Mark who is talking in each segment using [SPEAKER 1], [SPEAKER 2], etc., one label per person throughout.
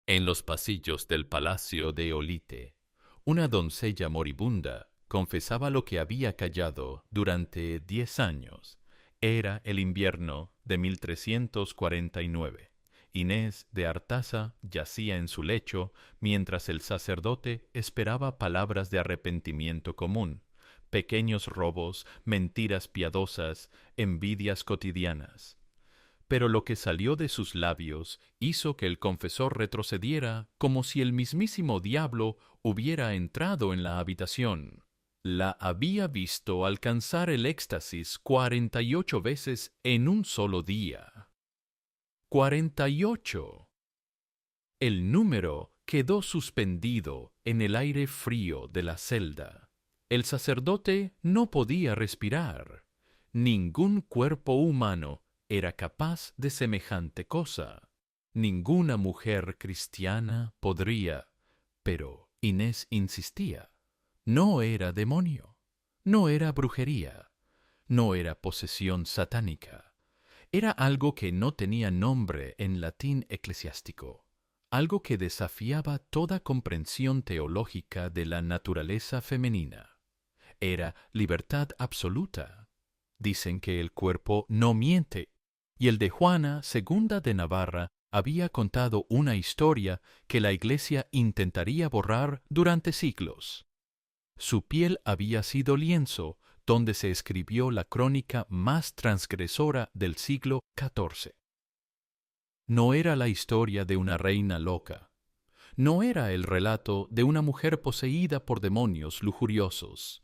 [SPEAKER 1] En los pasillos del palacio de Olite, una doncella moribunda confesaba lo que había callado durante 10 años. Era el invierno de 1349. Inés de Artaza yacía en su lecho mientras el sacerdote esperaba palabras de arrepentimiento común, pequeños robos, mentiras piadosas, envidias cotidianas. Pero lo que salió de sus labios hizo que el confesor retrocediera como si el mismísimo diablo hubiera entrado en la habitación. La había visto alcanzar el éxtasis 48 veces en un solo día. 48. El número quedó suspendido en el aire frío de la celda. El sacerdote no podía respirar. Ningún cuerpo humano era capaz de semejante cosa. Ninguna mujer cristiana podría. Pero Inés insistía. No era demonio. No era brujería. No era posesión satánica. Era algo que no tenía nombre en latín eclesiástico, algo que desafiaba toda comprensión teológica de la naturaleza femenina. Era libertad absoluta. Dicen que el cuerpo no miente, y el de Juana II de Navarra había contado una historia que la Iglesia intentaría borrar durante siglos. Su piel había sido lienzo donde se escribió la crónica más transgresora del siglo XIV. No era la historia de una reina loca. No era el relato de una mujer poseída por demonios lujuriosos.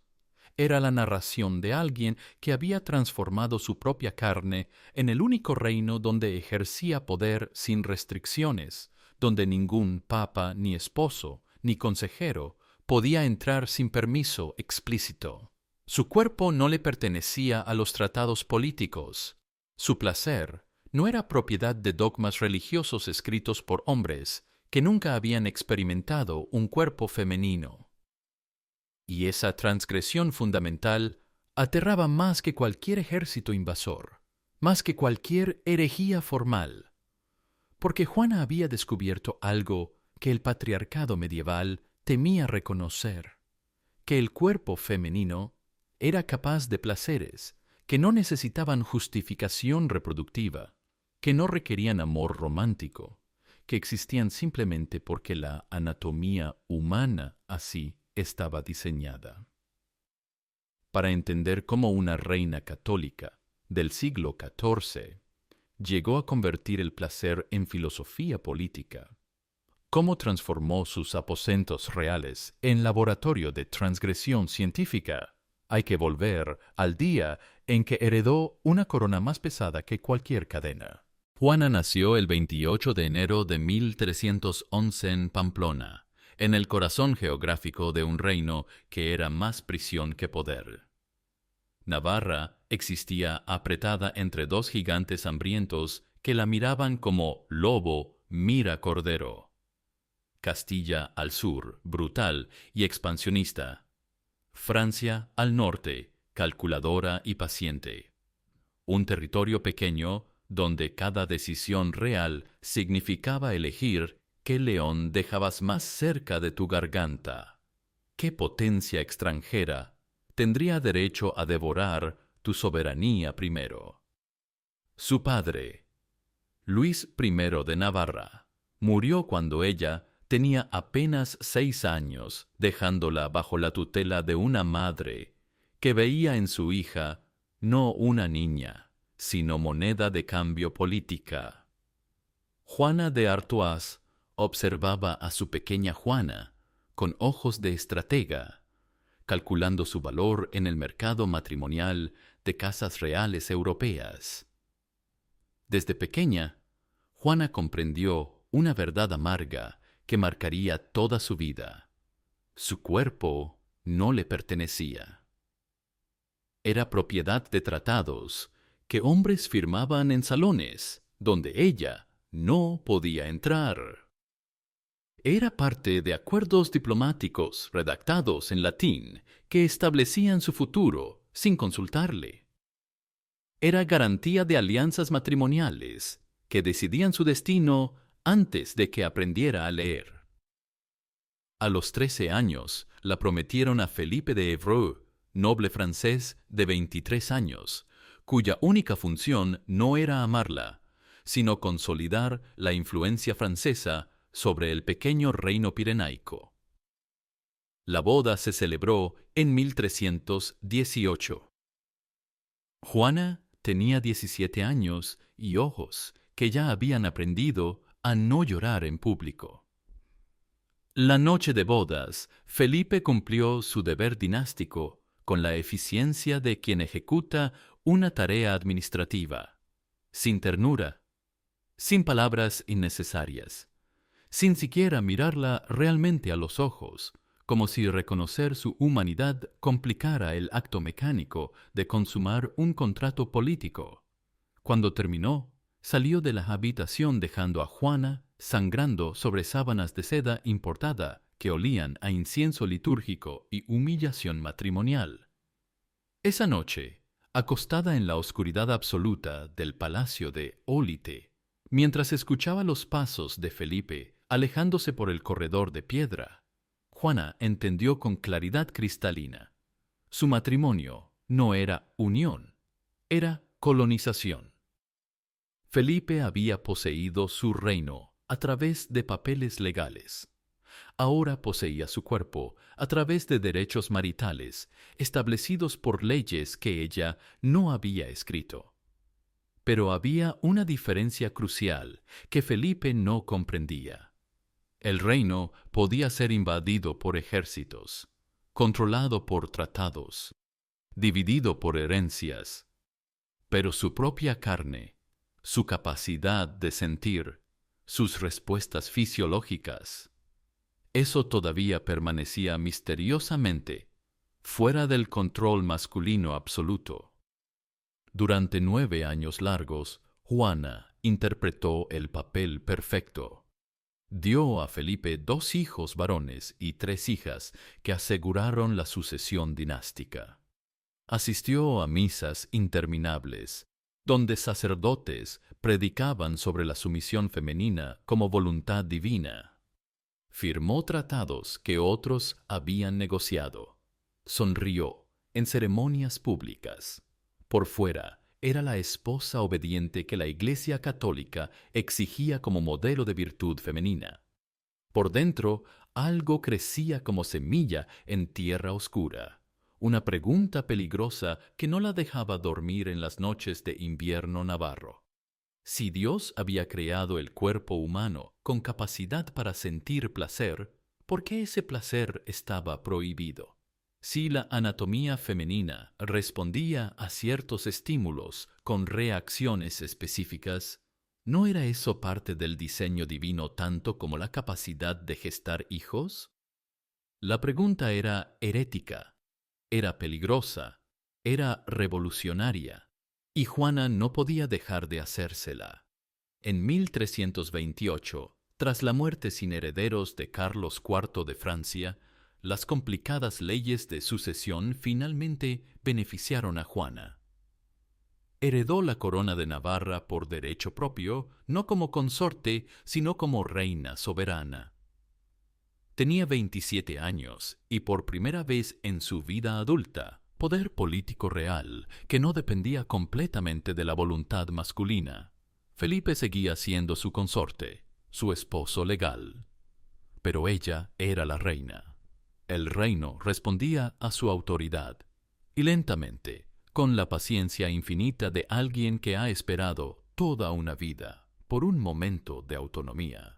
[SPEAKER 1] Era la narración de alguien que había transformado su propia carne en el único reino donde ejercía poder sin restricciones, donde ningún papa, ni esposo, ni consejero podía entrar sin permiso explícito. Su cuerpo no le pertenecía a los tratados políticos. Su placer no era propiedad de dogmas religiosos escritos por hombres que nunca habían experimentado un cuerpo femenino. Y esa transgresión fundamental aterraba más que cualquier ejército invasor, más que cualquier herejía formal, porque Juana había descubierto algo que el patriarcado medieval temía reconocer, que el cuerpo femenino era capaz de placeres que no necesitaban justificación reproductiva, que no requerían amor romántico, que existían simplemente porque la anatomía humana así estaba diseñada. Para entender cómo una reina católica del siglo XIV llegó a convertir el placer en filosofía política, cómo transformó sus aposentos reales en laboratorio de transgresión científica, hay que volver al día en que heredó una corona más pesada que cualquier cadena. Juana nació el 28 de enero de 1311 en Pamplona, en el corazón geográfico de un reino que era más prisión que poder. Navarra existía apretada entre dos gigantes hambrientos que la miraban como lobo mira cordero. Castilla al sur, brutal y expansionista. Francia al norte, calculadora y paciente. Un territorio pequeño donde cada decisión real significaba elegir qué león dejabas más cerca de tu garganta. ¿Qué potencia extranjera tendría derecho a devorar tu soberanía primero? Su padre, Luis I de Navarra, murió cuando ella tenía apenas 6 años, dejándola bajo la tutela de una madre que veía en su hija no una niña, sino moneda de cambio política. Juana de Artois observaba a su pequeña Juana con ojos de estratega, calculando su valor en el mercado matrimonial de casas reales europeas. Desde pequeña, Juana comprendió una verdad amarga que marcaría toda su vida. Su cuerpo no le pertenecía. Era propiedad de tratados que hombres firmaban en salones donde ella no podía entrar. Era parte de acuerdos diplomáticos redactados en latín que establecían su futuro sin consultarle. Era garantía de alianzas matrimoniales que decidían su destino antes de que aprendiera a leer. A los 13 años, la prometieron a Felipe de Évreux, noble francés de 23 años, cuya única función no era amarla, sino consolidar la influencia francesa sobre el pequeño reino pirenaico. La boda se celebró en 1318. Juana tenía 17 años y ojos que ya habían aprendido a no llorar en público. La noche de bodas, Felipe cumplió su deber dinástico con la eficiencia de quien ejecuta una tarea administrativa, sin ternura, sin palabras innecesarias, sin siquiera mirarla realmente a los ojos, como si reconocer su humanidad complicara el acto mecánico de consumar un contrato político. Cuando terminó, salió de la habitación dejando a Juana sangrando sobre sábanas de seda importada que olían a incienso litúrgico y humillación matrimonial. Esa noche, acostada en la oscuridad absoluta del palacio de Ólite, mientras escuchaba los pasos de Felipe alejándose por el corredor de piedra, Juana entendió con claridad cristalina. Su matrimonio no era unión, era colonización. Felipe había poseído su reino a través de papeles legales. Ahora poseía su cuerpo a través de derechos maritales establecidos por leyes que ella no había escrito. Pero había una diferencia crucial que Felipe no comprendía. El reino podía ser invadido por ejércitos, controlado por tratados, dividido por herencias, pero su propia carne, su capacidad de sentir, sus respuestas fisiológicas, eso todavía permanecía misteriosamente fuera del control masculino absoluto. Durante 9 años largos, Juana interpretó el papel perfecto. Dio a Felipe 2 hijos varones y 3 hijas que aseguraron la sucesión dinástica. Asistió a misas interminables, donde sacerdotes predicaban sobre la sumisión femenina como voluntad divina. Firmó tratados que otros habían negociado. Sonrió en ceremonias públicas. Por fuera, era la esposa obediente que la Iglesia Católica exigía como modelo de virtud femenina. Por dentro, algo crecía como semilla en tierra oscura. Una pregunta peligrosa que no la dejaba dormir en las noches de invierno navarro. Si Dios había creado el cuerpo humano con capacidad para sentir placer, ¿por qué ese placer estaba prohibido? Si la anatomía femenina respondía a ciertos estímulos con reacciones específicas, ¿no era eso parte del diseño divino tanto como la capacidad de gestar hijos? La pregunta era herética. Era peligrosa, era revolucionaria, y Juana no podía dejar de hacérsela. En 1328, tras la muerte sin herederos de Carlos IV de Francia, las complicadas leyes de sucesión finalmente beneficiaron a Juana. Heredó la corona de Navarra por derecho propio, no como consorte, sino como reina soberana. Tenía 27 años y por primera vez en su vida adulta, poder político real que no dependía completamente de la voluntad masculina. Felipe seguía siendo su consorte, su esposo legal. Pero ella era la reina. El reino respondía a su autoridad, y lentamente, con la paciencia infinita de alguien que ha esperado toda una vida por un momento de autonomía,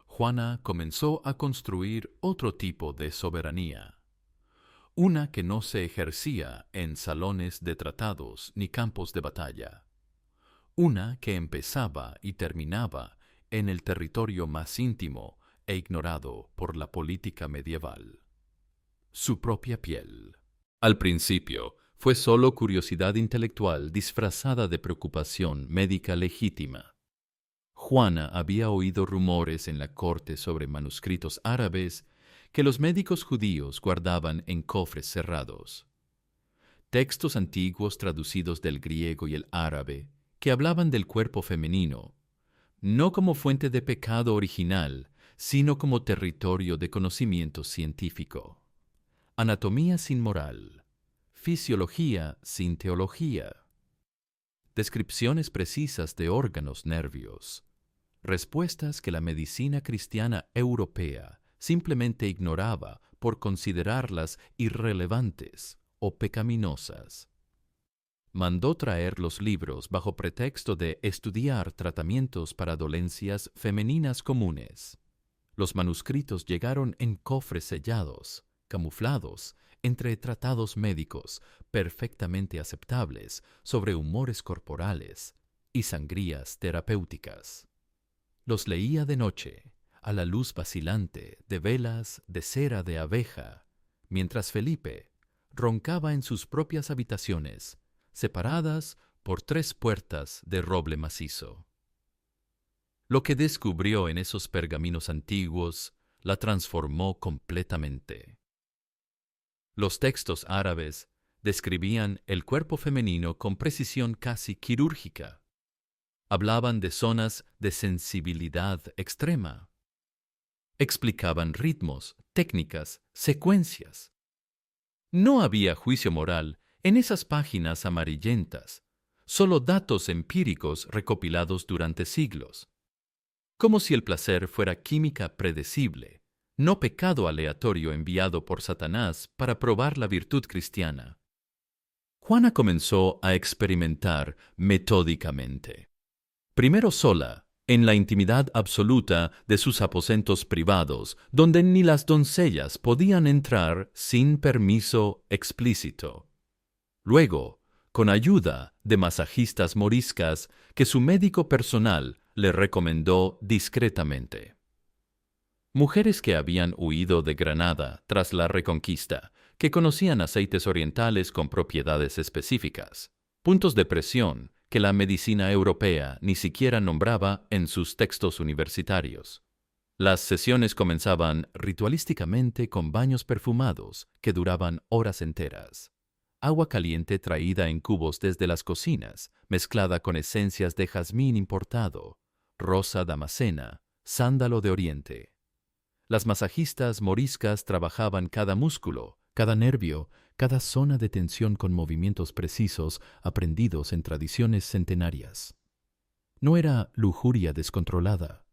[SPEAKER 1] Juana comenzó a construir otro tipo de soberanía, una que no se ejercía en salones de tratados ni campos de batalla, una que empezaba y terminaba en el territorio más íntimo e ignorado por la política medieval: su propia piel. Al principio, fue solo curiosidad intelectual disfrazada de preocupación médica legítima. Juana había oído rumores en la corte sobre manuscritos árabes que los médicos judíos guardaban en cofres cerrados. Textos antiguos traducidos del griego y el árabe que hablaban del cuerpo femenino, no como fuente de pecado original, sino como territorio de conocimiento científico. Anatomía sin moral, fisiología sin teología, descripciones precisas de órganos nervios, respuestas que la medicina cristiana europea simplemente ignoraba por considerarlas irrelevantes o pecaminosas. Mandó traer los libros bajo pretexto de estudiar tratamientos para dolencias femeninas comunes. Los manuscritos llegaron en cofres sellados, camuflados, entre tratados médicos perfectamente aceptables sobre humores corporales y sangrías terapéuticas. Los leía de noche, a la luz vacilante de velas de cera de abeja, mientras Felipe roncaba en sus propias habitaciones, separadas por 3 puertas de roble macizo. Lo que descubrió en esos pergaminos antiguos la transformó completamente. Los textos árabes describían el cuerpo femenino con precisión casi quirúrgica. Hablaban de zonas de sensibilidad extrema. Explicaban ritmos, técnicas, secuencias. No había juicio moral en esas páginas amarillentas, solo datos empíricos recopilados durante siglos. Como si el placer fuera química predecible, no pecado aleatorio enviado por Satanás para probar la virtud cristiana. Juana comenzó a experimentar metódicamente. Primero sola, en la intimidad absoluta de sus aposentos privados, donde ni las doncellas podían entrar sin permiso explícito. Luego, con ayuda de masajistas moriscas que su médico personal le recomendó discretamente. Mujeres que habían huido de Granada tras la Reconquista, que conocían aceites orientales con propiedades específicas, puntos de presión que la medicina europea ni siquiera nombraba en sus textos universitarios. Las sesiones comenzaban ritualísticamente con baños perfumados que duraban horas enteras. Agua caliente traída en cubos desde las cocinas, mezclada con esencias de jazmín importado, rosa damascena, sándalo de Oriente. Las masajistas moriscas trabajaban cada músculo, cada nervio, cada zona de tensión con movimientos precisos aprendidos en tradiciones centenarias. No era lujuria descontrolada,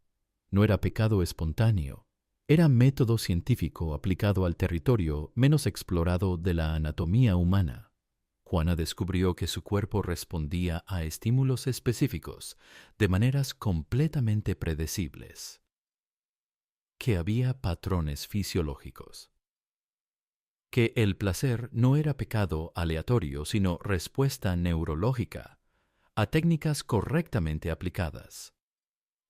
[SPEAKER 1] no era pecado espontáneo, era método científico aplicado al territorio menos explorado de la anatomía humana. Juana descubrió que su cuerpo respondía a estímulos específicos de maneras completamente predecibles, que había patrones fisiológicos, que el placer no era pecado aleatorio, sino respuesta neurológica a técnicas correctamente aplicadas,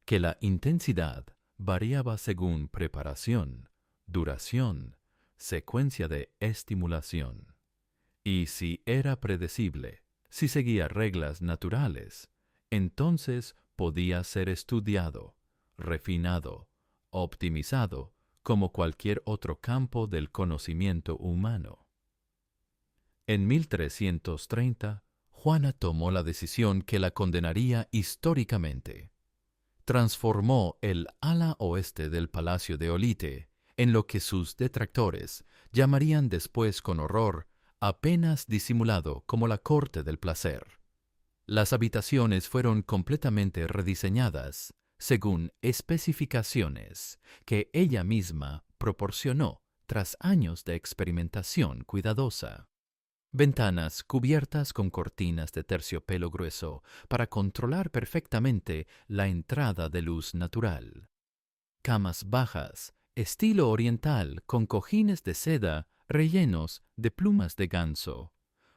[SPEAKER 1] que la intensidad variaba según preparación, duración, secuencia de estimulación. Y si era predecible, si seguía reglas naturales, entonces podía ser estudiado, refinado, optimizado como cualquier otro campo del conocimiento humano. En 1330, Juana tomó la decisión que la condenaría históricamente. Transformó el ala oeste del Palacio de Olite en lo que sus detractores llamarían después con horror apenas disimulado como la corte del placer. Las habitaciones fueron completamente rediseñadas según especificaciones que ella misma proporcionó tras años de experimentación cuidadosa. Ventanas cubiertas con cortinas de terciopelo grueso para controlar perfectamente la entrada de luz natural. Camas bajas, estilo oriental, con cojines de seda rellenos de plumas de ganso.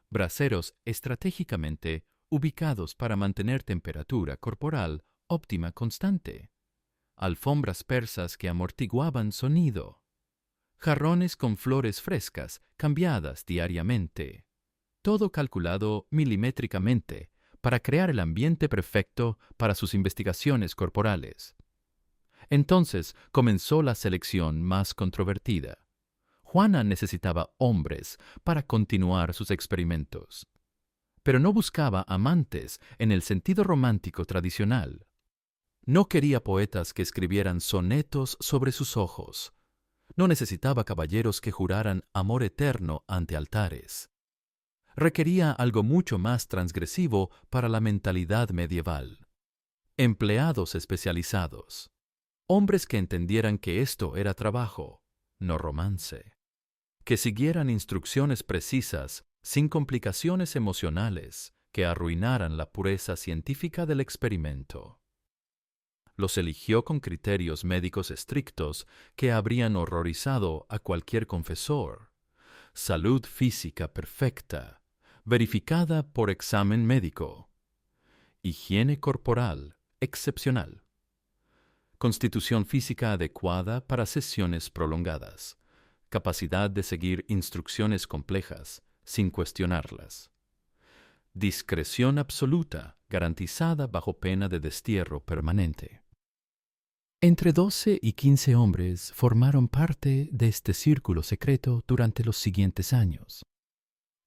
[SPEAKER 1] Braseros estratégicamente ubicados para mantener temperatura corporal óptima constante. Alfombras persas que amortiguaban sonido. Jarrones con flores frescas cambiadas diariamente. Todo calculado milimétricamente para crear el ambiente perfecto para sus investigaciones corporales. Entonces comenzó la selección más controvertida. Juana necesitaba hombres para continuar sus experimentos. Pero no buscaba amantes en el sentido romántico tradicional. No quería poetas que escribieran sonetos sobre sus ojos. No necesitaba caballeros que juraran amor eterno ante altares. Requería algo mucho más transgresivo para la mentalidad medieval. Empleados especializados. Hombres que entendieran que esto era trabajo, no romance. Que siguieran instrucciones precisas, sin complicaciones emocionales que arruinaran la pureza científica del experimento. Los eligió con criterios médicos estrictos que habrían horrorizado a cualquier confesor. Salud física perfecta, verificada por examen médico. Higiene corporal excepcional. Constitución física adecuada para sesiones prolongadas. Capacidad de seguir instrucciones complejas sin cuestionarlas. Discreción absoluta garantizada bajo pena de destierro permanente. Entre 12 y 15 hombres formaron parte de este círculo secreto durante los siguientes años,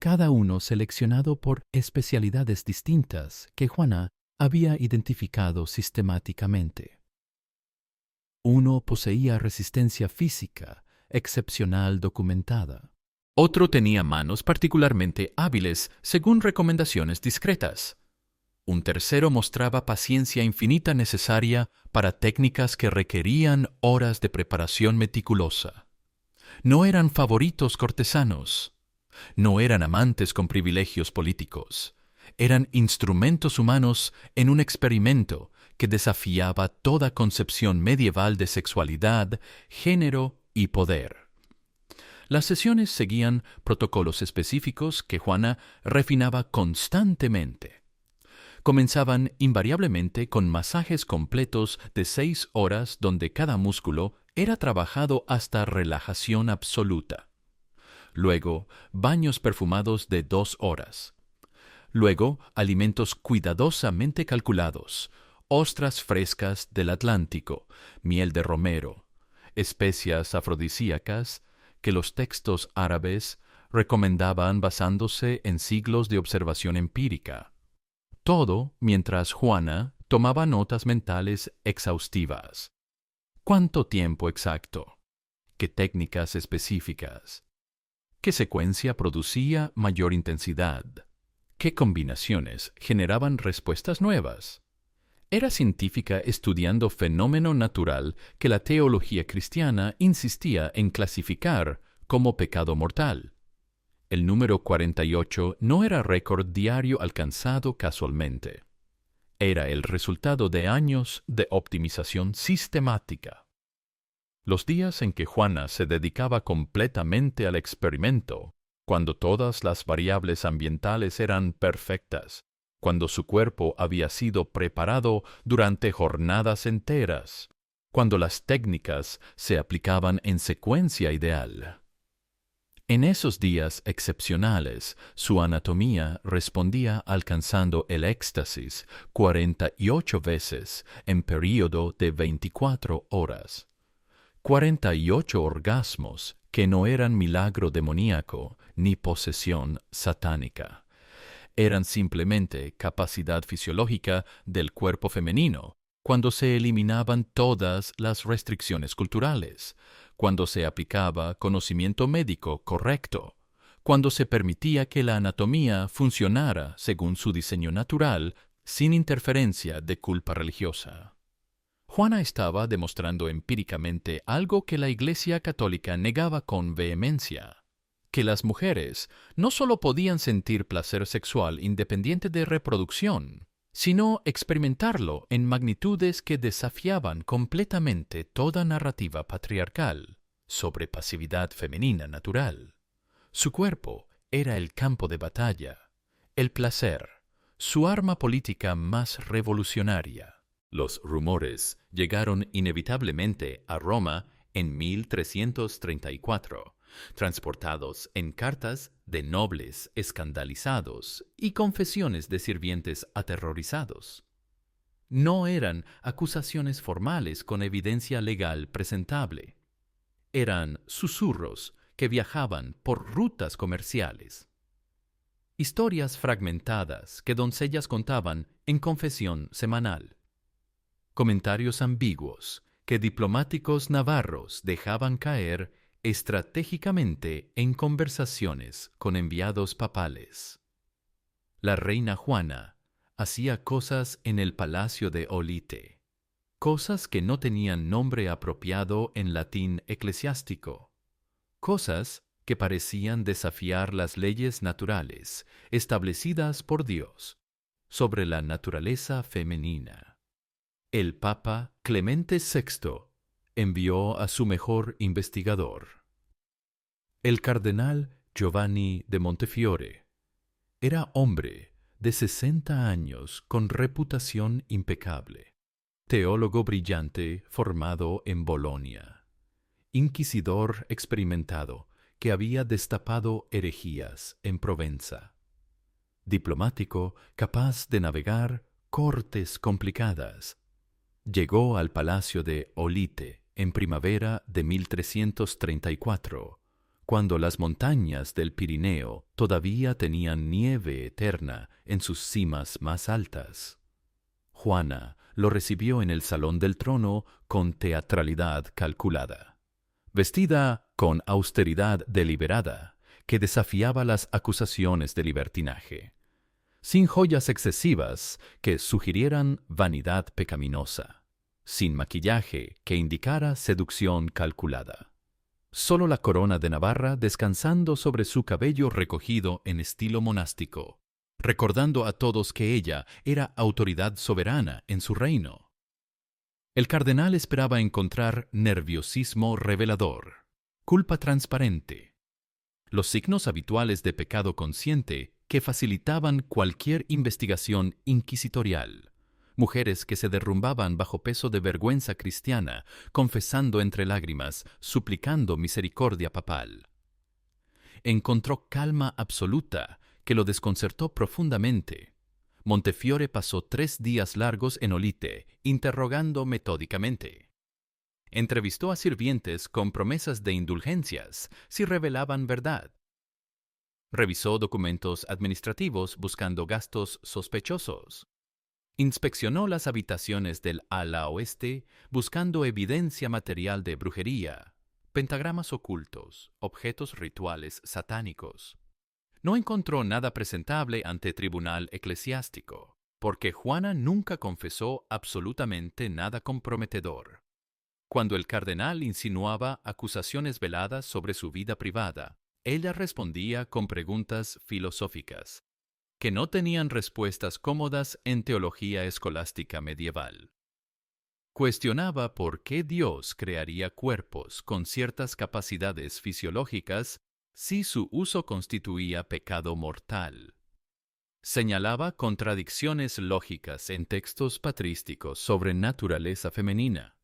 [SPEAKER 1] cada uno seleccionado por especialidades distintas que Juana había identificado sistemáticamente. Uno poseía resistencia física excepcional documentada. Otro tenía manos particularmente hábiles según recomendaciones discretas. Un tercero mostraba paciencia infinita necesaria para técnicas que requerían horas de preparación meticulosa. No eran favoritos cortesanos. No eran amantes con privilegios políticos. Eran instrumentos humanos en un experimento que desafiaba toda concepción medieval de sexualidad, género y poder. Las sesiones seguían protocolos específicos que Juana refinaba constantemente. Comenzaban invariablemente con masajes completos de 6 horas donde cada músculo era trabajado hasta relajación absoluta. Luego, baños perfumados de 2 horas. Luego, alimentos cuidadosamente calculados, ostras frescas del Atlántico, miel de romero, especias afrodisíacas que los textos árabes recomendaban basándose en siglos de observación empírica. Todo mientras Juana tomaba notas mentales exhaustivas. ¿Cuánto tiempo exacto? ¿Qué técnicas específicas? ¿Qué secuencia producía mayor intensidad? ¿Qué combinaciones generaban respuestas nuevas? Era científica estudiando fenómeno natural que la teología cristiana insistía en clasificar como pecado mortal. El número 48 no era récord diario alcanzado casualmente. Era el resultado de años de optimización sistemática. Los días en que Juana se dedicaba completamente al experimento, cuando todas las variables ambientales eran perfectas, cuando su cuerpo había sido preparado durante jornadas enteras, cuando las técnicas se aplicaban en secuencia ideal. En esos días excepcionales, su anatomía respondía alcanzando el éxtasis 48 veces en período de 24 horas. 48 orgasmos que no eran milagro demoníaco ni posesión satánica. Eran simplemente capacidad fisiológica del cuerpo femenino, cuando se eliminaban todas las restricciones culturales, cuando se aplicaba conocimiento médico correcto, cuando se permitía que la anatomía funcionara según su diseño natural, sin interferencia de culpa religiosa. Juana estaba demostrando empíricamente algo que la Iglesia Católica negaba con vehemencia, que las mujeres no solo podían sentir placer sexual independiente de reproducción, sino experimentarlo en magnitudes que desafiaban completamente toda narrativa patriarcal sobre pasividad femenina natural. Su cuerpo era el campo de batalla, el placer, su arma política más revolucionaria. Los rumores llegaron inevitablemente a Roma en 1334, transportados en cartas de nobles escandalizados y confesiones de sirvientes aterrorizados. No eran acusaciones formales con evidencia legal presentable. Eran susurros que viajaban por rutas comerciales. Historias fragmentadas que doncellas contaban en confesión semanal. comentarios ambiguos que diplomáticos navarros dejaban caer estratégicamente en conversaciones con enviados papales. La reina Juana hacía cosas en el palacio de Olite, cosas que no tenían nombre apropiado en latín eclesiástico, cosas que parecían desafiar las leyes naturales establecidas por Dios sobre la naturaleza femenina. El Papa Clemente VI envió a su mejor investigador, el cardenal Giovanni de Montefiore. Era hombre de 60 años con reputación impecable, teólogo brillante formado en Bolonia, inquisidor experimentado que había destapado herejías en Provenza, diplomático capaz de navegar cortes complicadas. Llegó al palacio de Olite en primavera de 1334, cuando las montañas del Pirineo todavía tenían nieve eterna en sus cimas más altas. Juana lo recibió en el salón del trono con teatralidad calculada, vestida con austeridad deliberada que desafiaba las acusaciones de libertinaje, sin joyas excesivas que sugirieran vanidad pecaminosa, sin maquillaje que indicara seducción calculada. Solo la corona de Navarra descansando sobre su cabello recogido en estilo monástico, recordando a todos que ella era autoridad soberana en su reino. El cardenal esperaba encontrar nerviosismo revelador, culpa transparente, los signos habituales de pecado consciente que facilitaban cualquier investigación inquisitorial, mujeres que se derrumbaban bajo peso de vergüenza cristiana, confesando entre lágrimas, suplicando misericordia papal. Encontró calma absoluta que lo desconcertó profundamente. Montefiore pasó 3 días largos en Olite, interrogando metódicamente. Entrevistó a sirvientes con promesas de indulgencias si revelaban verdad. Revisó documentos administrativos buscando gastos sospechosos. Inspeccionó las habitaciones del ala oeste buscando evidencia material de brujería, pentagramas ocultos, objetos rituales satánicos. No encontró nada presentable ante tribunal eclesiástico, porque Juana nunca confesó absolutamente nada comprometedor. Cuando el cardenal insinuaba acusaciones veladas sobre su vida privada, ella respondía con preguntas filosóficas, que no tenían respuestas cómodas en teología escolástica medieval. Cuestionaba por qué Dios crearía cuerpos con ciertas capacidades fisiológicas si su uso constituía pecado mortal. Señalaba contradicciones lógicas en textos patrísticos sobre naturaleza femenina.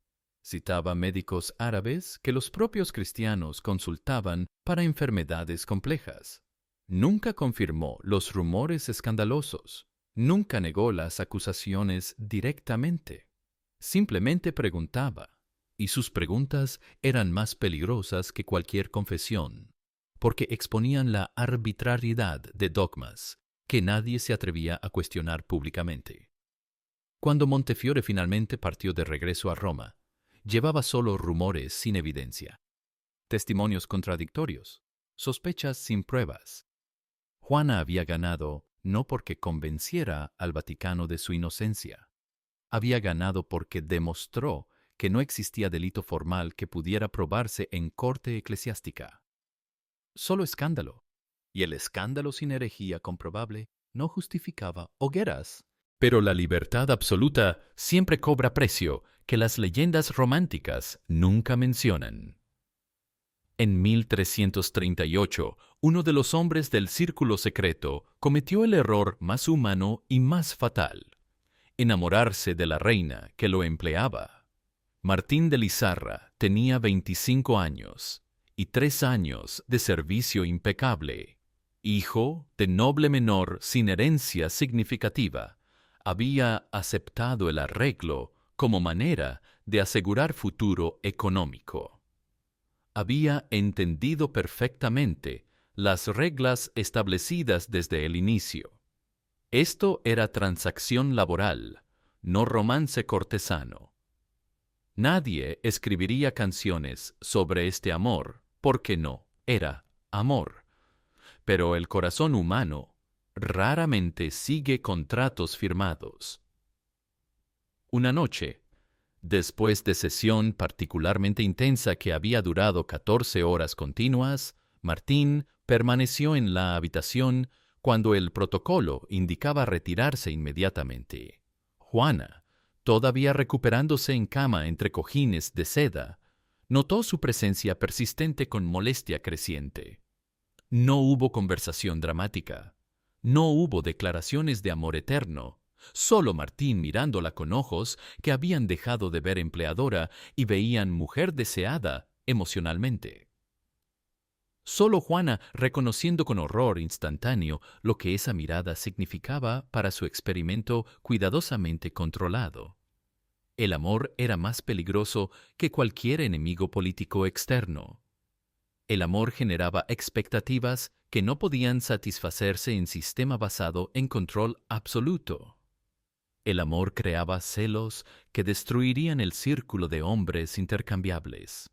[SPEAKER 1] Citaba médicos árabes que los propios cristianos consultaban para enfermedades complejas. Nunca confirmó los rumores escandalosos. Nunca negó las acusaciones directamente. Simplemente preguntaba, y sus preguntas eran más peligrosas que cualquier confesión, porque exponían la arbitrariedad de dogmas que nadie se atrevía a cuestionar públicamente. Cuando Montefiore finalmente partió de regreso a Roma, llevaba solo rumores sin evidencia, testimonios contradictorios, sospechas sin pruebas. Juana había ganado no porque convenciera al Vaticano de su inocencia. Había ganado porque demostró que no existía delito formal que pudiera probarse en corte eclesiástica. Solo escándalo, y el escándalo sin herejía comprobable no justificaba hogueras. Pero la libertad absoluta siempre cobra precio que las leyendas románticas nunca mencionan. En 1338, uno de los hombres del círculo secreto cometió el error más humano y más fatal: enamorarse de la reina que lo empleaba. Martín de Lizarra tenía 25 años y 3 años de servicio impecable. Hijo de noble menor sin herencia significativa, había aceptado el arreglo como manera de asegurar futuro económico. Había entendido perfectamente las reglas establecidas desde el inicio. Esto era transacción laboral, no romance cortesano. Nadie escribiría canciones sobre este amor, porque no era amor. Pero el corazón humano raramente sigue contratos firmados. Una noche, después de sesión particularmente intensa que había durado 14 horas continuas, Martín permaneció en la habitación cuando el protocolo indicaba retirarse inmediatamente. Juana, todavía recuperándose en cama entre cojines de seda, notó su presencia persistente con molestia creciente. No hubo conversación dramática. No hubo declaraciones de amor eterno. Solo Martín mirándola con ojos que habían dejado de ver empleadora y veían mujer deseada emocionalmente. Solo Juana reconociendo con horror instantáneo lo que esa mirada significaba para su experimento cuidadosamente controlado. El amor era más peligroso que cualquier enemigo político externo. El amor generaba expectativas que no podían satisfacerse en sistema basado en control absoluto. El amor creaba celos que destruirían el círculo de hombres intercambiables.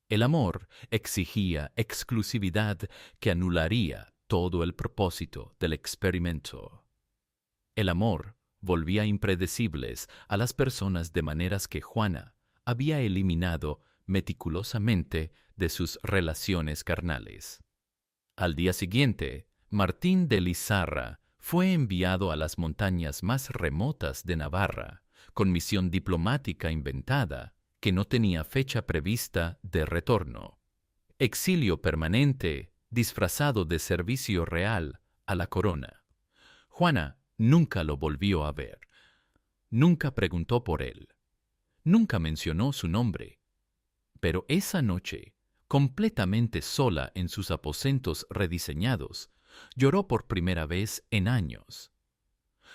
[SPEAKER 1] El amor exigía exclusividad que anularía todo el propósito del experimento. El amor volvía impredecibles a las personas de maneras que Juana había eliminado meticulosamente de sus relaciones carnales. Al día siguiente, Martín de Lizarra fue enviado a las montañas más remotas de Navarra, con misión diplomática inventada que no tenía fecha prevista de retorno. Exilio permanente disfrazado de servicio real a la corona. Juana nunca lo volvió a ver. Nunca preguntó por él. Nunca mencionó su nombre. Pero esa noche, completamente sola en sus aposentos rediseñados, lloró por primera vez en años.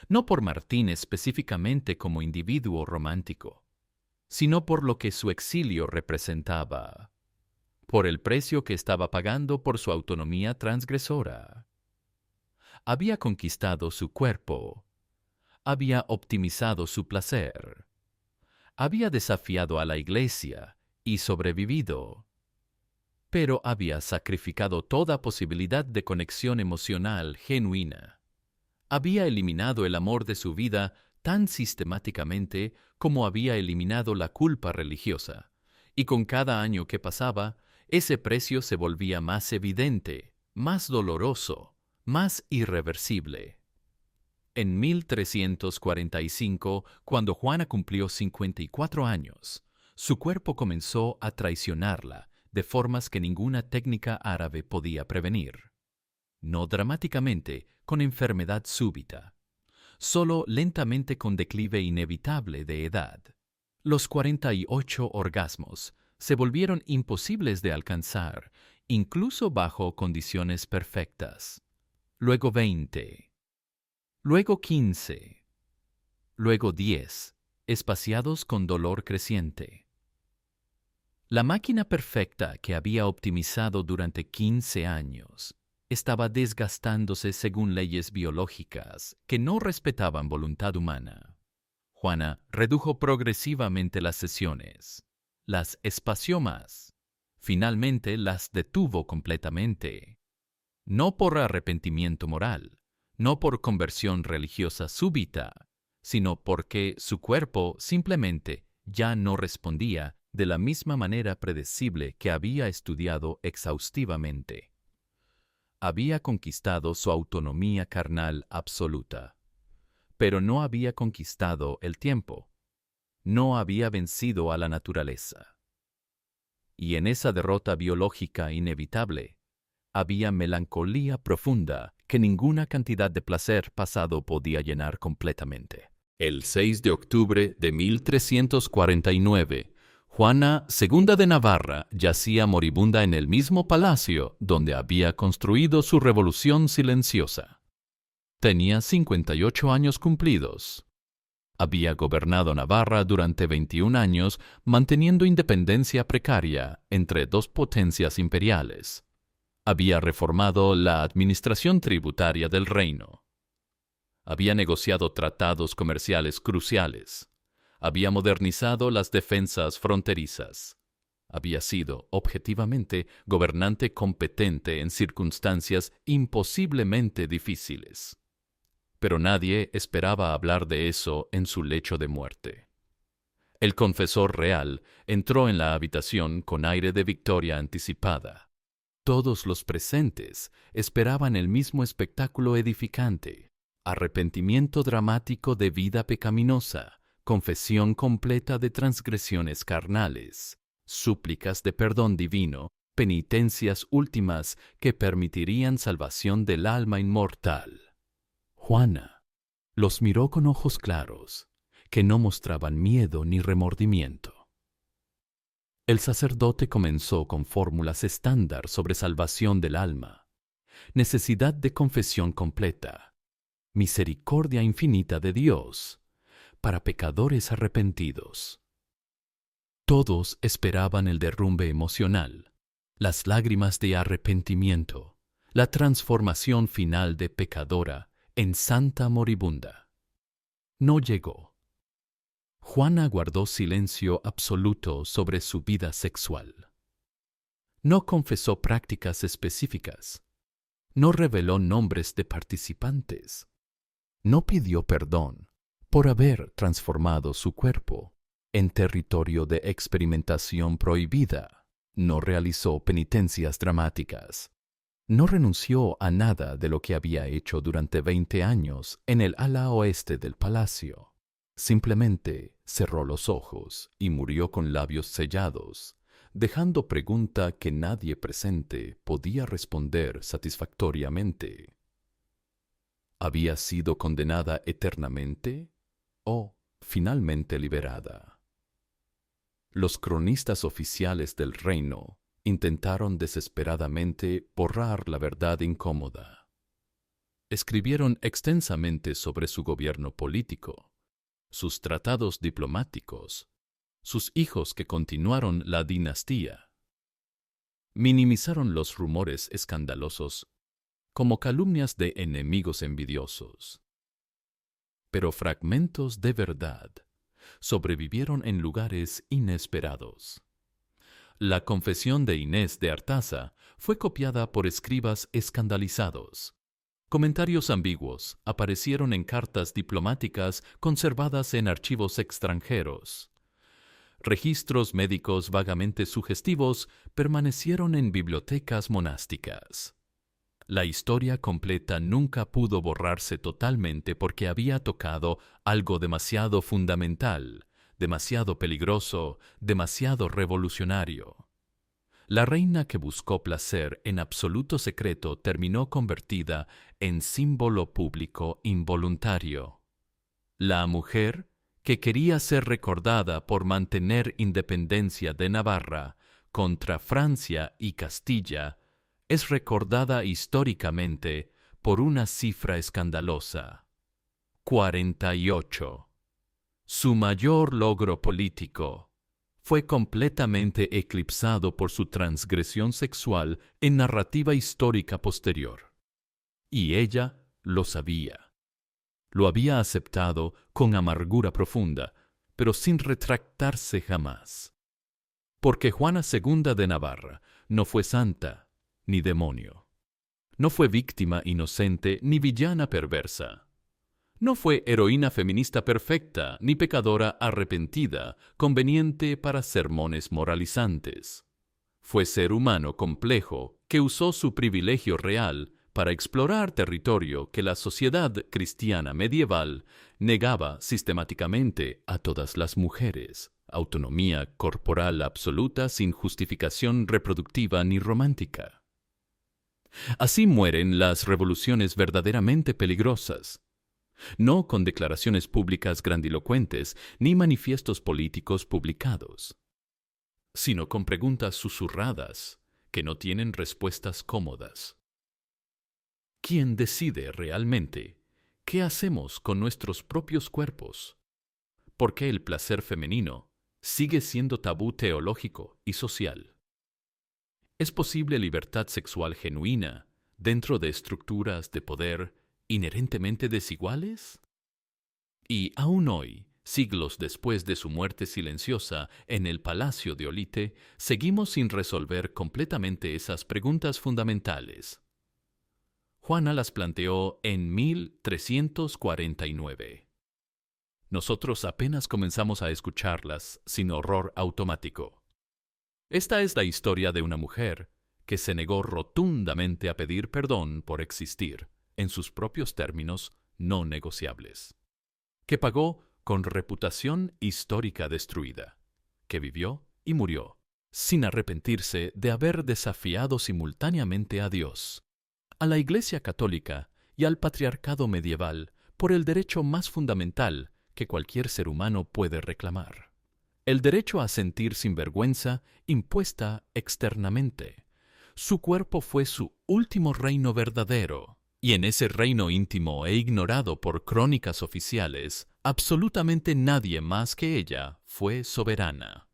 [SPEAKER 1] No por Martín específicamente como individuo romántico, sino por lo que su exilio representaba, por el precio que estaba pagando por su autonomía transgresora. Había conquistado su cuerpo, había optimizado su placer, había desafiado a la Iglesia y sobrevivido, pero había sacrificado toda posibilidad de conexión emocional genuina. Había eliminado el amor de su vida tan sistemáticamente como había eliminado la culpa religiosa, y con cada año que pasaba, ese precio se volvía más evidente, más doloroso, más irreversible. En 1345, cuando Juana cumplió 54 años, su cuerpo comenzó a traicionarla de formas que ninguna técnica árabe podía prevenir. No dramáticamente, con enfermedad súbita, solo lentamente con declive inevitable de edad. Los 48 orgasmos se volvieron imposibles de alcanzar, incluso bajo condiciones perfectas. Luego 20, luego 15, luego 10, espaciados con dolor creciente. La máquina perfecta que había optimizado durante 15 años estaba desgastándose según leyes biológicas que no respetaban voluntad humana. Juana redujo progresivamente las sesiones, las espació más, finalmente las detuvo completamente. No por arrepentimiento moral, no por conversión religiosa súbita, sino porque su cuerpo simplemente ya no respondía de la misma manera predecible que había estudiado exhaustivamente. Había conquistado su autonomía carnal absoluta, pero no había conquistado el tiempo. No había vencido a la naturaleza. Y en esa derrota biológica inevitable, había melancolía profunda que ninguna cantidad de placer pasado podía llenar completamente. El 6 de octubre de 1349, Juana II de Navarra yacía moribunda en el mismo palacio donde había construido su revolución silenciosa. Tenía 58 años cumplidos. Había gobernado Navarra durante 21 años, manteniendo independencia precaria entre dos potencias imperiales. Había reformado la administración tributaria del reino. Había negociado tratados comerciales cruciales. Había modernizado las defensas fronterizas. Había sido, objetivamente, gobernante competente en circunstancias imposiblemente difíciles. Pero nadie esperaba hablar de eso en su lecho de muerte. El confesor real entró en la habitación con aire de victoria anticipada. Todos los presentes esperaban el mismo espectáculo edificante: arrepentimiento dramático de vida pecaminosa, confesión completa de transgresiones carnales, súplicas de perdón divino, penitencias últimas que permitirían salvación del alma inmortal. Juana los miró con ojos claros, que no mostraban miedo ni remordimiento. El sacerdote comenzó con fórmulas estándar sobre salvación del alma, necesidad de confesión completa, misericordia infinita de Dios para pecadores arrepentidos. Todos esperaban el derrumbe emocional, las lágrimas de arrepentimiento, la transformación final de pecadora en santa moribunda. No llegó. Juana guardó silencio absoluto sobre su vida sexual. No confesó prácticas específicas. No reveló nombres de participantes. No pidió perdón por haber transformado su cuerpo en territorio de experimentación prohibida. No realizó penitencias dramáticas. No renunció a nada de lo que había hecho durante 20 años en el ala oeste del palacio. Simplemente cerró los ojos y murió con labios sellados, dejando pregunta que nadie presente podía responder satisfactoriamente. ¿Había sido condenada eternamente o finalmente liberada? Los cronistas oficiales del reino intentaron desesperadamente borrar la verdad incómoda. Escribieron extensamente sobre su gobierno político, sus tratados diplomáticos, sus hijos que continuaron la dinastía. Minimizaron los rumores escandalosos como calumnias de enemigos envidiosos. Pero fragmentos de verdad sobrevivieron en lugares inesperados. La confesión de Inés de Artaza fue copiada por escribas escandalizados. Comentarios ambiguos aparecieron en cartas diplomáticas conservadas en archivos extranjeros. Registros médicos vagamente sugestivos permanecieron en bibliotecas monásticas. La historia completa nunca pudo borrarse totalmente porque había tocado algo demasiado fundamental, demasiado peligroso, demasiado revolucionario. La reina que buscó placer en absoluto secreto terminó convertida en símbolo público involuntario. La mujer que quería ser recordada por mantener independencia de Navarra contra Francia y Castilla es recordada históricamente por una cifra escandalosa: 48. Su mayor logro político fue completamente eclipsado por su transgresión sexual en narrativa histórica posterior. Y ella lo sabía. Lo había aceptado con amargura profunda, pero sin retractarse jamás. Porque Juana II de Navarra no fue santa ni demonio. No fue víctima inocente ni villana perversa. No fue heroína feminista perfecta, ni pecadora arrepentida, conveniente para sermones moralizantes. Fue ser humano complejo que usó su privilegio real para explorar territorio que la sociedad cristiana medieval negaba sistemáticamente a todas las mujeres: autonomía corporal absoluta sin justificación reproductiva ni romántica. Así mueren las revoluciones verdaderamente peligrosas. No con declaraciones públicas grandilocuentes ni manifiestos políticos publicados, sino con preguntas susurradas que no tienen respuestas cómodas. ¿Quién decide realmente qué hacemos con nuestros propios cuerpos? ¿Por qué el placer femenino sigue siendo tabú teológico y social? ¿Es posible libertad sexual genuina dentro de estructuras de poder inherentemente desiguales? Y aún hoy, siglos después de su muerte silenciosa en el Palacio de Olite, seguimos sin resolver completamente esas preguntas fundamentales. Juana las planteó en 1349. Nosotros apenas comenzamos a escucharlas sin horror automático. Esta es la historia de una mujer que se negó rotundamente a pedir perdón por existir, en sus propios términos no negociables, que pagó con reputación histórica destruida, que vivió y murió, sin arrepentirse de haber desafiado simultáneamente a Dios, a la Iglesia católica y al patriarcado medieval por el derecho más fundamental que cualquier ser humano puede reclamar: el derecho a sentir sin vergüenza impuesta externamente. Su cuerpo fue su último reino verdadero, y en ese reino íntimo e ignorado por crónicas oficiales, absolutamente nadie más que ella fue soberana.